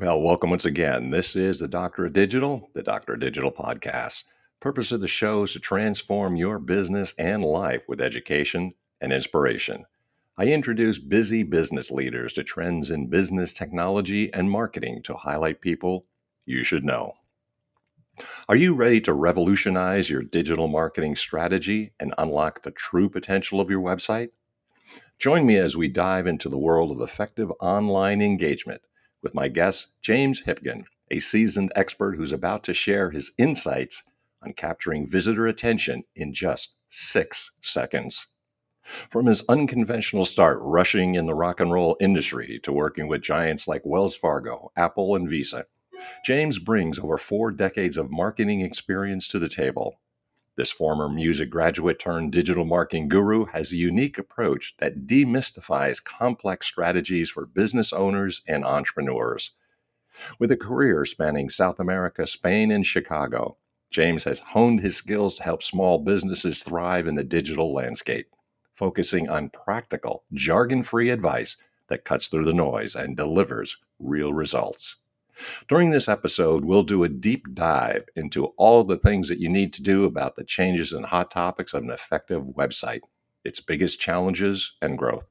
Well, welcome once again. This is the Doctor of Digital podcast. Purpose of the show is to transform your business and life with education and inspiration. I introduce busy business leaders to trends in business technology and marketing to highlight people you should know. Are you ready to revolutionize your digital marketing strategy and unlock the true potential of your website? Join me as we dive into the world of effective online engagement with my guest, James Hipkin, a seasoned expert who's about to share his insights on capturing visitor attention in just 6 seconds. From his unconventional start rushing in the rock and roll industry to working with giants like Wells Fargo, Apple, and Visa, James brings over 4 decades of marketing experience to the table. This former music graduate turned digital marketing guru has a unique approach that demystifies complex strategies for business owners and entrepreneurs. With a career spanning South America, Spain, and Chicago, James has honed his skills to help small businesses thrive in the digital landscape, focusing on practical, jargon free advice that cuts through the noise and delivers real results. During this episode, we'll do a deep dive into all the things that you need to do about the changes and hot topics of an effective website, its biggest challenges, and growth.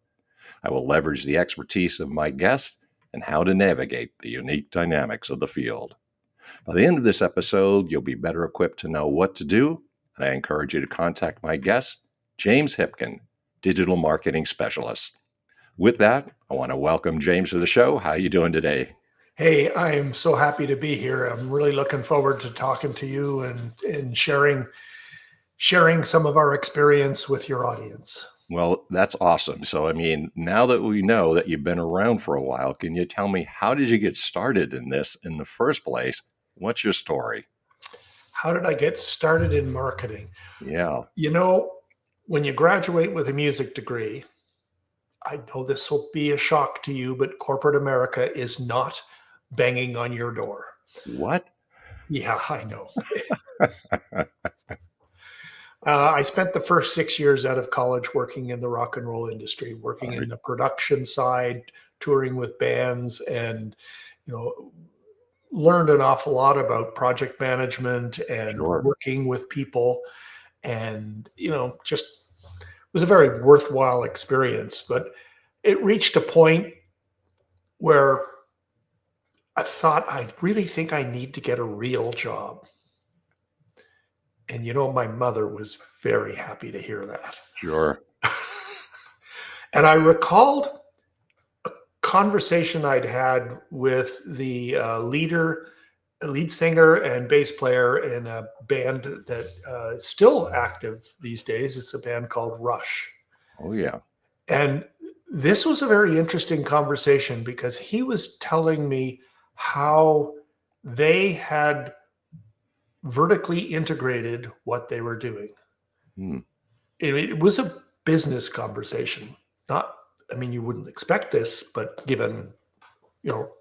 I will leverage the expertise of my guests and how to navigate the unique dynamics of the field. By the end of this episode, you'll be better equipped to know what to do, and I encourage you to contact my guest, James Hipkin, Digital Marketing Specialist. With that, I want to welcome James to the show. How are you doing today? Hey, I'm so happy to be here. I'm really looking forward to talking to you and sharing some of our experience with your audience. Well, that's awesome. So, now that we know that you've been around for a while, can you tell me how did you get started in this in the first place? What's your story? How did I get started in marketing? Yeah, You know, when you graduate with a music degree, I know this will be a shock to you, but corporate America is not banging on your door. what? Yeah, I know. I spent the first 6 years out of college working in the rock and roll industry, working Are in the production side, touring with bands, and you know, learned an awful lot about project management and sure. working with people, and just was a very worthwhile experience. But it reached a point where I thought, I really think I need to get a real job. And my mother was very happy to hear that. Sure. And I recalled conversation I'd had with the lead singer and bass player in a band that is still active these days. It's a band called Rush. Oh, yeah. And this was a very interesting conversation because he was telling me how they had vertically integrated what they were doing. Hmm. It was a business conversation. Not, I mean, you wouldn't expect this, but given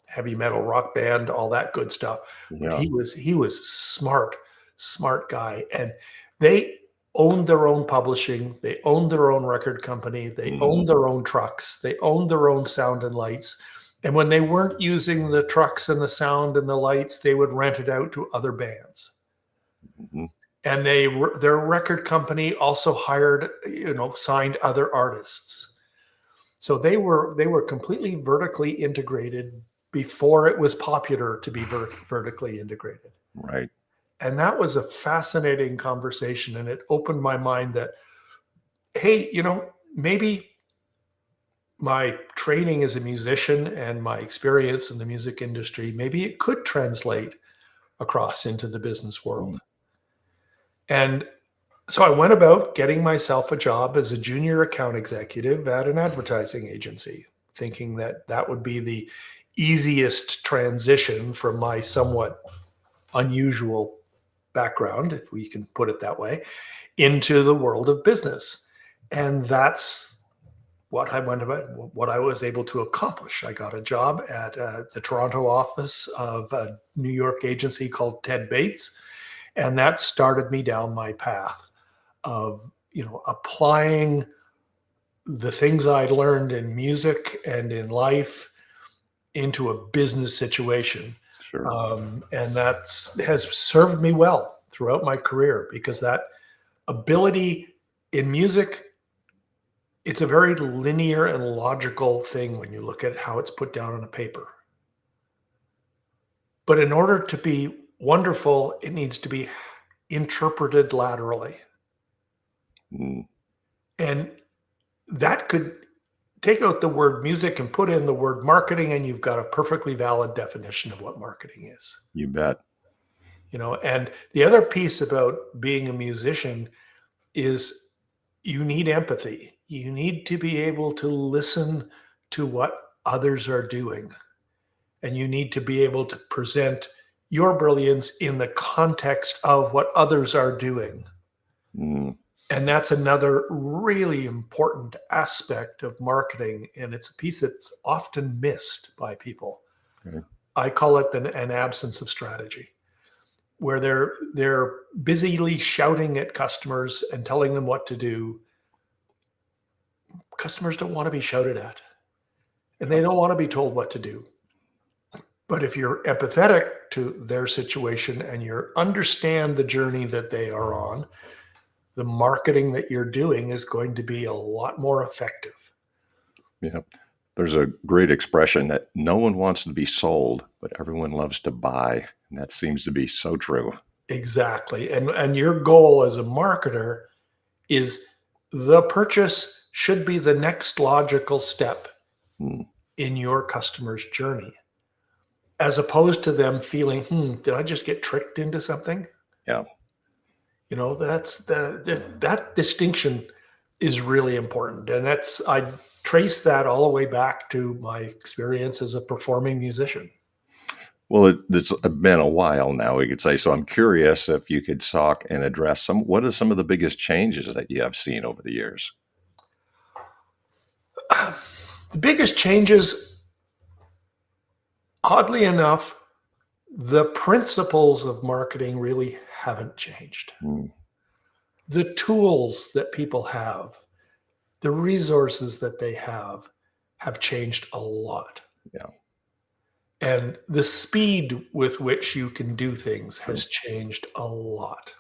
heavy metal rock band, all that good stuff. But Yeah. he was smart guy, and they owned their own publishing, they owned their own record company, they Mhm. owned their own trucks, they owned their own sound and lights. And when they weren't using the trucks and the sound and the lights, they would rent it out to other bands. Mhm. And their record company also hired, signed other artists. So they were completely vertically integrated before it was popular to be vertically integrated. Right. And that was a fascinating conversation. And it opened my mind that, hey, maybe my training as a musician and my experience in the music industry, maybe it could translate across into the business Mm. world. And so I went about getting myself a job as a junior account executive at an advertising agency, thinking that that would be the easiest transition from my somewhat unusual background, if we can put it that way, into the world of business. And that's what I went about, what I was able to accomplish. I got a job at the Toronto office of a New York agency called Ted Bates, and that started me down my path of applying the things I'd learned in music and in life into a business situation. Sure. And that's has served me well throughout my career, because that ability in music, it's a very linear and logical thing when you look at how it's put down on a paper. But in order to be wonderful, it needs to be interpreted laterally. Mm, And that could take out the word music and put in the word marketing, and you've got a perfectly valid definition of what marketing is. you bet. And the other piece about being a musician is you need empathy. You need to be able to listen to what others are doing, and you need to be able to present your brilliance in the context of what others are doing. Mm, And that's another really important aspect of marketing. And it's a piece that's often missed by people. okay. I call it an absence of strategy, where they're busily shouting at customers and telling them what to do. Customers don't want to be shouted at, and they don't want to be told what to do. But if you're empathetic to their situation and you understand the journey that they are on, the marketing that you're doing is going to be a lot more effective. Yeah. There's a great expression that no one wants to be sold, but everyone loves to buy. And that seems to be so true. Exactly. And your goal as a marketer is the purchase should be the next logical step Mm, in your customer's journey, as opposed to them feeling, did I just get tricked into something? yeah. That's that distinction is really important. And I trace that all the way back to my experience as a performing musician. Well, it's been a while now, we could say. So I'm curious if you could talk and address what are some of the biggest changes that you have seen over the years? The biggest changes, oddly enough, the principles of marketing really haven't changed. Mm, The tools that people have, the resources that they have changed a lot. yeah. And the speed with which you can do things True. has changed a lot.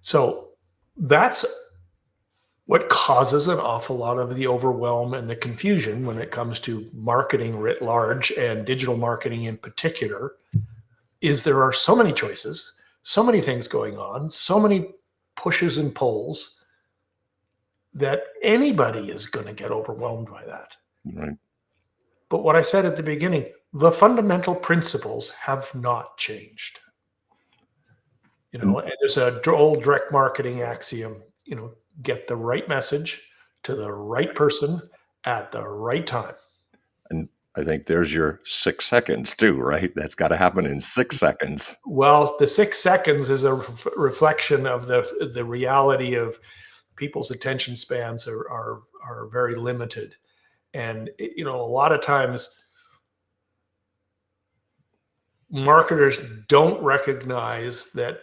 So that's what causes an awful lot of the overwhelm and the confusion when it comes to marketing writ large and digital marketing in particular, is there are so many choices, so many things going on, so many pushes and pulls, that anybody is going to get overwhelmed by that. Right. But what I said at the beginning, the fundamental principles have not changed. And And there's a old direct marketing axiom, get the right message to the right person at the right time. and I think there's your 6 seconds too, right? That's got to happen in 6 seconds. Well, the 6 seconds is a reflection of the reality of people's attention spans are very limited. And a lot of times marketers don't recognize that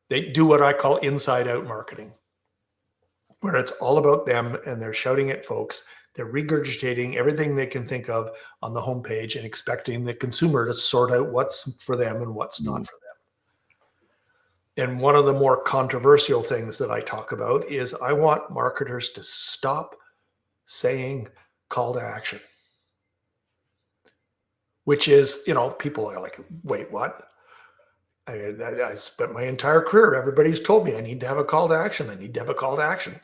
they do what I call inside out marketing, where it's all about them and they're shouting at folks. They're regurgitating everything they can think of on the homepage and expecting the consumer to sort out what's for them and what's Mm, not for them. And one of the more controversial things that I talk about is I want marketers to stop saying call to action, which is, people are like, wait, what? I spent my entire career. Everybody's told me I need to have a call to action. I need to have a call to action.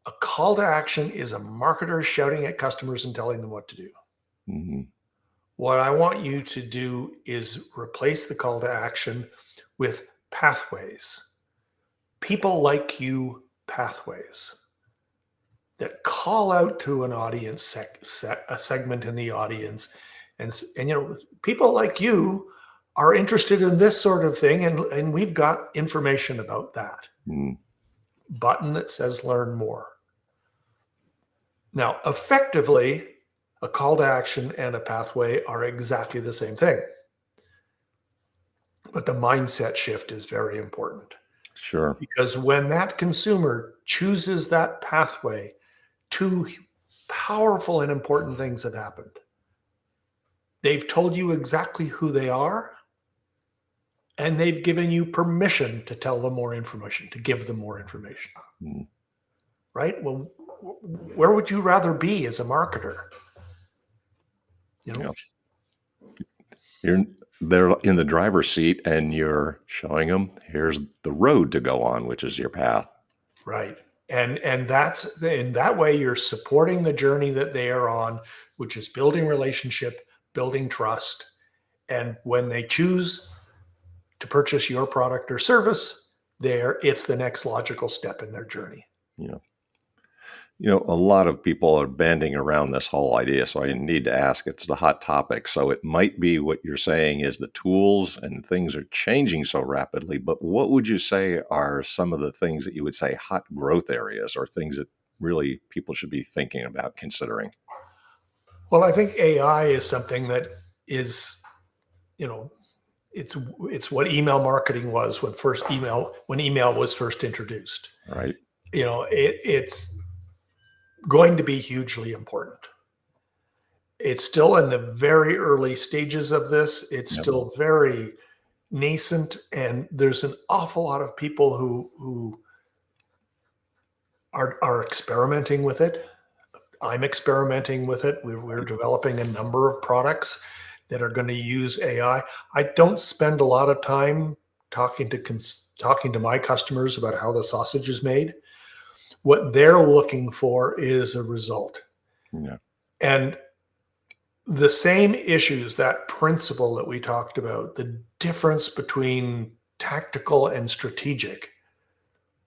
A call to action is a marketer shouting at customers and telling them what to do. mhm, What I want you to do is replace the call to action with pathways. People like you pathways that call out to an audience, a segment in the audience. And people like you are interested in this sort of thing. And we've got information about that. mm, Button that says learn more. Now, effectively, a call to action and a pathway are exactly the same thing. But the mindset shift is very important, sure. because when that consumer chooses that pathway, two powerful and important things have happened. They've told you exactly who they are, and they've given you permission to tell them more information, to give them more information, Mm. right? Well, where would you rather be as a marketer? You You know, know, you're they're in the driver's seat and you're showing them here's the road to go on, which is your path. right. And that's in that way you're supporting the journey that they are on, which is building relationship, building trust. And when they choose to purchase your product or service, there it's the next logical step in their journey. You know, a lot of people are banding around this whole idea, so I need to ask. It's the hot topic, so it might be what you're saying is the tools and things are changing so rapidly. But what would you say are some of the things that you would say hot growth areas, or things that really people should be thinking about considering? Well, I think AI is something that is, you know, it's what email marketing was when email was first introduced. Right? It's going to be hugely important. It's still in the very early stages of this. It's Yep. still very nascent, and there's an awful lot of people who are experimenting with it. I'm experimenting with it. We're Right. developing a number of products that are going to use AI. I don't spend a lot of time talking to my customers about how the sausage is made. What they're looking for is a result. Yeah. And the same issues, that principle that we talked about, the difference between tactical and strategic,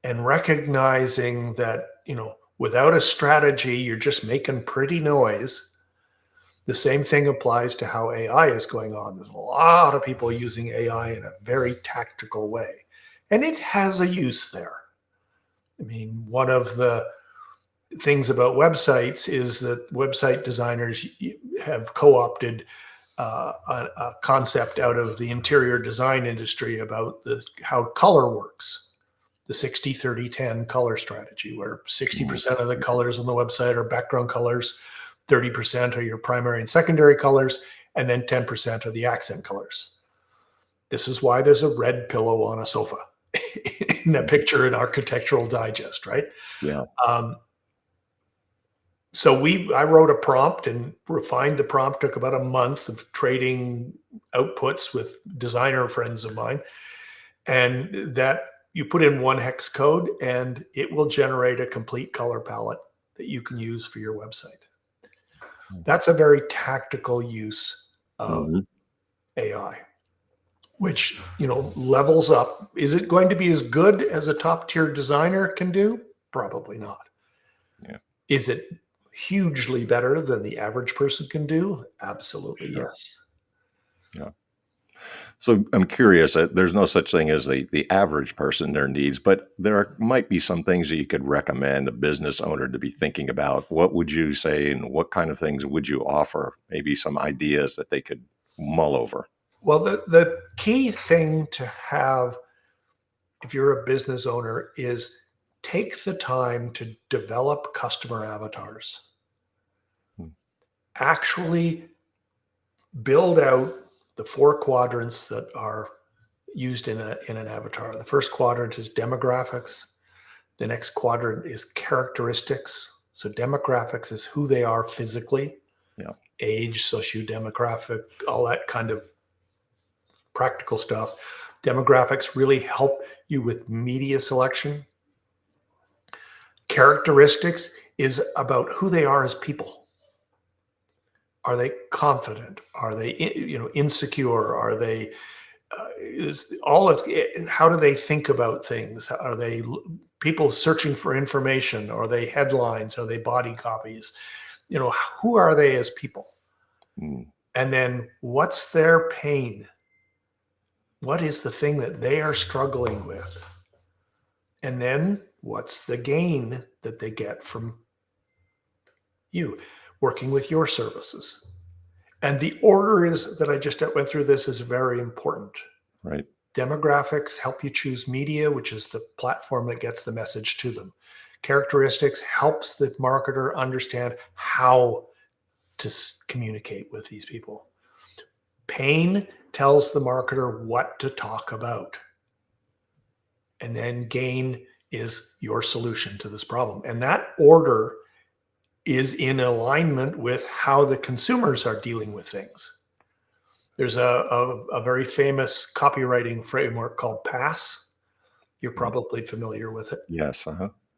and recognizing that, without a strategy, you're just making pretty noise. The same thing applies to how AI is going on. There's a lot of people using AI in a very tactical way, and it has a use there. I mean, one of the things about websites is that website designers have co-opted a concept out of the interior design industry about how color works, the 60-30-10 color strategy, where Mhm. 60% of the colors on the website are background colors, 30% are your primary and secondary colors, and then 10% are the accent colors. This is why there's a red pillow on a sofa in that picture in Architectural Digest, right? Yeah. Um, I wrote a prompt and refined the prompt. Took about a month of trading outputs with designer friends of mine, and that you put in one hex code and it will generate a complete color palette that you can use for your website. That's a very tactical use of Mhm. AI, which, levels up. Is it going to be as good as a top tier designer can do? Probably not. Yeah. Is it hugely better than the average person can do? Absolutely, Sure. yes. Yeah. So I'm curious. There's no such thing as the average person, their needs, but might be some things that you could recommend a business owner to be thinking about. What would you say, and what kind of things would you offer? Maybe some ideas that they could mull over. Well, the key thing to have if you're a business owner is take the time to develop customer avatars. Hmm. Actually build out the four quadrants that are used in an avatar. The first quadrant is demographics. The next quadrant is characteristics. So demographics is who they are physically, Yeah. age, socio-demographic, all that kind of practical stuff. Demographics really help you with media selection. Characteristics is about who they are as people. Are they confident? Are they insecure? Are they is all of how do they think about things? Are they people searching for information? Are they headlines? Are they body copies? Who are they as people? Mm. And then what's their pain? What is the thing that they are struggling with? And then what's the gain that they get from you working with your services? And the order is that I just went through this is very important. Right. Demographics help you choose media, which is the platform that gets the message to them. Characteristics helps the marketer understand how to communicate with these people. Pain tells the marketer what to talk about. And then gain is your solution to this problem. And that order is in alignment with how the consumers are dealing with things. There's a very famous copywriting framework called PASS. You're probably familiar with it. Yes.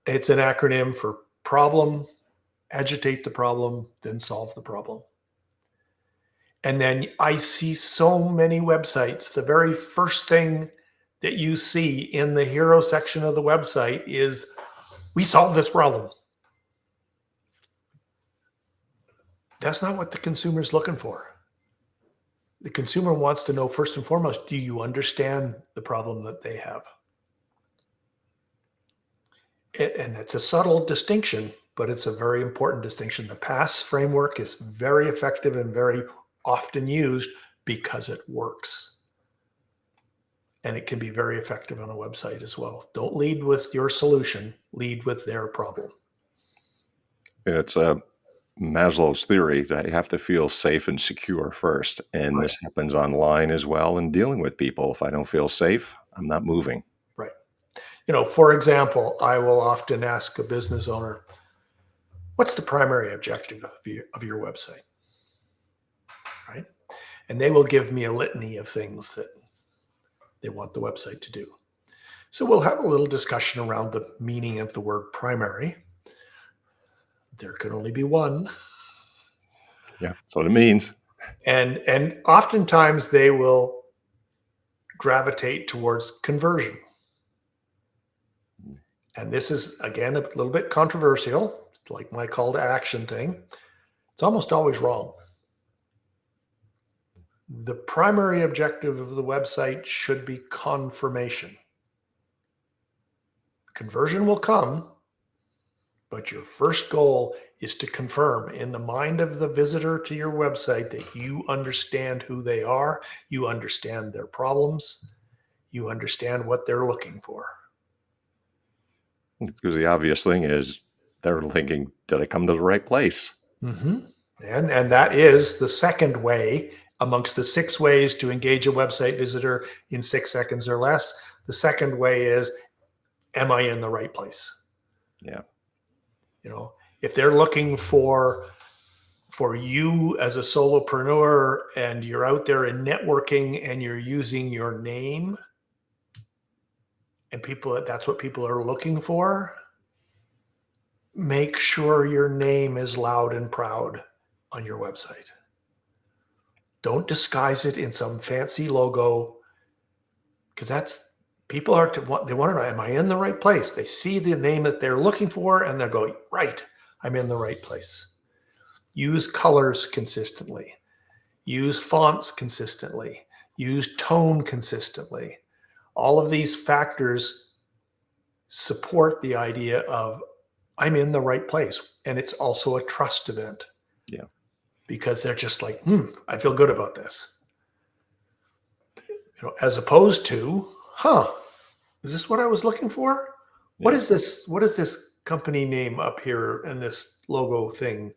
It's an acronym for problem, agitate the problem, then solve the problem. And then I see so many websites. The very first thing that you see in the hero section of the website is, we solve this problem. That's not what the consumer's looking for. The consumer wants to know, first and foremost, do you understand the problem that they have? And it's a subtle distinction, but it's a very important distinction. The PASS framework is very effective and very often used because it works. And it can be very effective on a website as well. Don't lead with your solution, lead with their problem. It's Maslow's theory that you have to feel safe and secure first. And Right. this happens online as well in dealing with people. If I don't feel safe, I'm not moving. Right. For example, I will often ask a business owner, what's the primary objective of your website? Right. And they will give me a litany of things that they want the website to do. So we'll have a little discussion around the meaning of the word primary. There can only be one. Yeah, that's what it means. And oftentimes they will gravitate towards conversion. And this is, again, a little bit controversial, like my call to action thing. It's almost always wrong. The primary objective of the website should be confirmation. Conversion will come, but your first goal is to confirm in the mind of the visitor to your website that you understand who they are, you understand their problems, you understand what they're looking for. Because the obvious thing is they're thinking, did I come to the right place? Mm-hmm. And that is the second way amongst the 6 ways to engage a website visitor in 6 seconds or less. The second way is, am I in the right place? Yeah. If they're looking for you as a solopreneur and you're out there in networking and you're using your name and that's what people are looking for, make sure your name is loud and proud on your website. Don't disguise it in some fancy logo, because people they want to know, am I in the right place? They see the name that they're looking for and they'll go, right, I'm in the right place. Use colors consistently. Use fonts consistently. Use tone consistently. All of these factors support the idea of, I'm in the right place. And it's also a trust event. Yeah. Because they're just like, I feel good about this. As opposed to, is this what I was looking for? Yeah. What is this? What is this company name up here and this logo thing?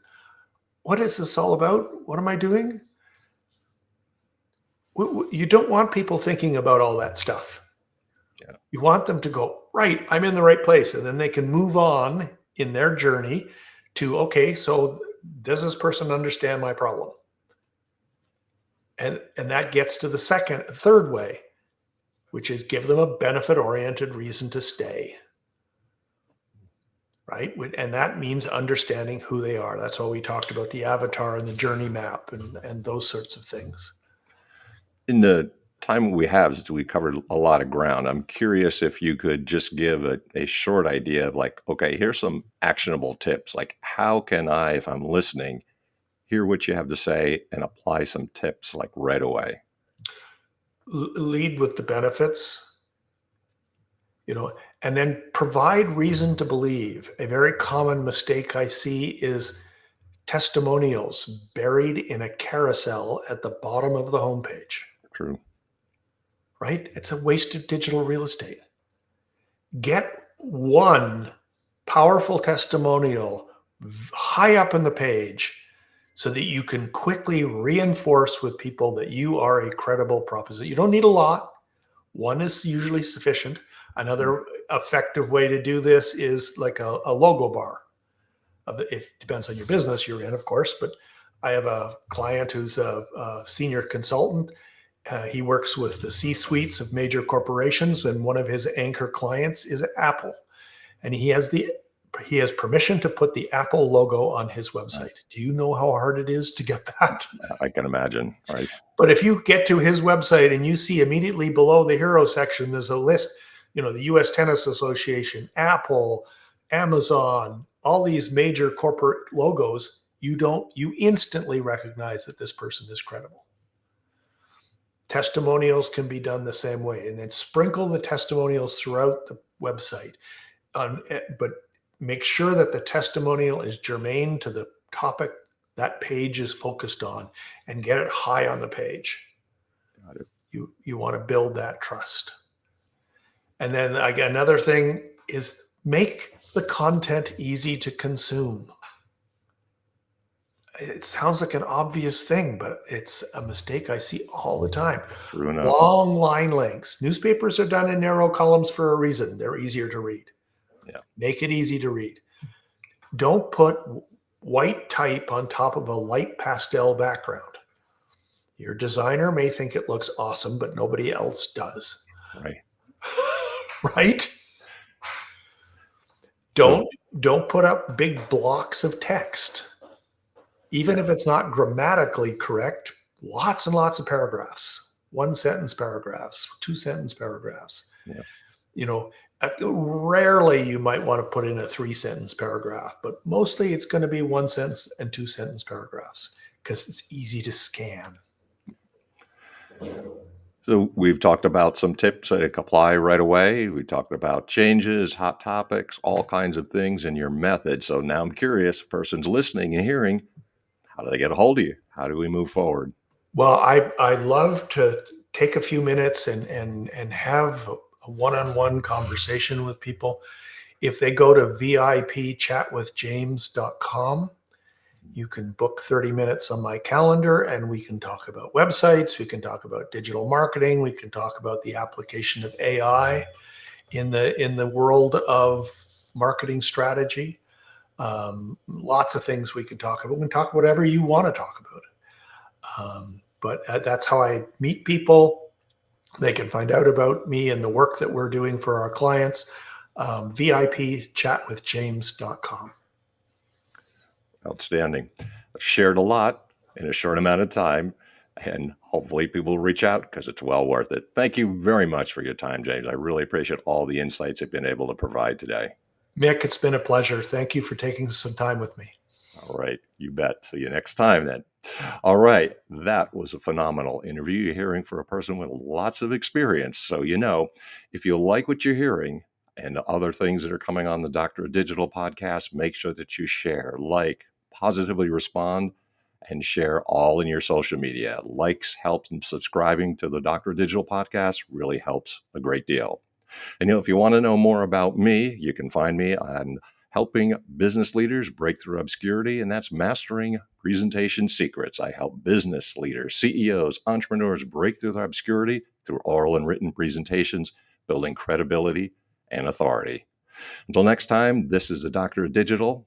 What is this all about? What am I doing? You don't want people thinking about all that stuff. Yeah. You want them to go, right, I'm in the right place. And then they can move on in their journey to, okay, so does this person understand my problem? And that gets to the third way, which is give them a benefit-oriented reason to stay. Right? And that means understanding who they are. That's why we talked about the avatar and the journey map and those sorts of things. In the time we have, since we covered a lot of ground, I'm curious if you could just give a short idea of like, okay, here's some actionable tips. Like, how can I, if I'm listening, hear what you have to say and apply some tips like right away? Lead with the benefits, and then provide reason to believe. A very common mistake I see is testimonials buried in a carousel at the bottom of the homepage. True. Right? It's a waste of digital real estate. Get one powerful testimonial high up in the page so that you can quickly reinforce with people that you are a credible proposition. You don't need a lot. One is usually sufficient. Another effective way to do this is like a logo bar. It depends on your business you're in, of course, but I have a client who's a senior consultant. He works with the C-suites of major corporations, and one of his anchor clients is Apple. And he has permission to put the Apple logo on his website. Do you know how hard it is to get that? I can imagine, right? But if you get to his website and you see immediately below the hero section, there's a list, the US Tennis Association, Apple, Amazon, all these major corporate logos, you instantly recognize that this person is credible. Testimonials can be done the same way, and then sprinkle the testimonials throughout the website. But make sure that the testimonial is germane to the topic that page is focused on, and get it high on the page. Got it. You want to build that trust. And then again, another thing is make the content easy to consume. It sounds like an obvious thing, but it's a mistake I see all the time. True enough. Long line lengths. Newspapers are done in narrow columns for a reason. They're easier to read. Yeah. Make it easy to read. Don't put white type on top of a light pastel background. Your designer may think it looks awesome, but nobody else does. Right. Right? Don't put up big blocks of text. Even if it's not grammatically correct, lots and lots of paragraphs, 1-sentence paragraphs, 2-sentence paragraphs. Yeah. Rarely you might want to put in a 3-sentence paragraph, but mostly it's going to be 1-sentence and 2-sentence paragraphs because it's easy to scan. So we've talked about some tips that apply right away. We talked about changes, hot topics, all kinds of things in your method. So now I'm curious, if a person's listening and hearing, how do they get a hold of you? How do we move forward? Well, I love to take a few minutes and have a one-on-one conversation with people. If they go to vipchatwithjames.com, you can book 30 minutes on my calendar, and we can talk about websites. We can talk about digital marketing. We can talk about the application of AI in the world of marketing strategy. Lots of things we can talk about. We can talk whatever you want to talk about. But that's how I meet people. They can find out about me and the work that we're doing for our clients. vipchatwithjames.com. Outstanding. I've shared a lot in a short amount of time, and hopefully people will reach out because it's well worth it. Thank you very much for your time, James. I really appreciate all the insights you've been able to provide today. Mick, it's been a pleasure. Thank you for taking some time with me. All right. You bet. See you next time then. All right. That was a phenomenal interview. You're hearing from a person with lots of experience. So, if you like what you're hearing and other things that are coming on the Dr. Digital podcast, make sure that you share, positively respond, and share all in your social media. Likes help, and subscribing to the Dr. Digital podcast really helps a great deal. And if you want to know more about me, you can find me on helping business leaders break through obscurity, and that's Mastering Presentation Secrets. I help business leaders, CEOs, entrepreneurs break through their obscurity through oral and written presentations, building credibility and authority. Until next time, this is the Dr. Digital.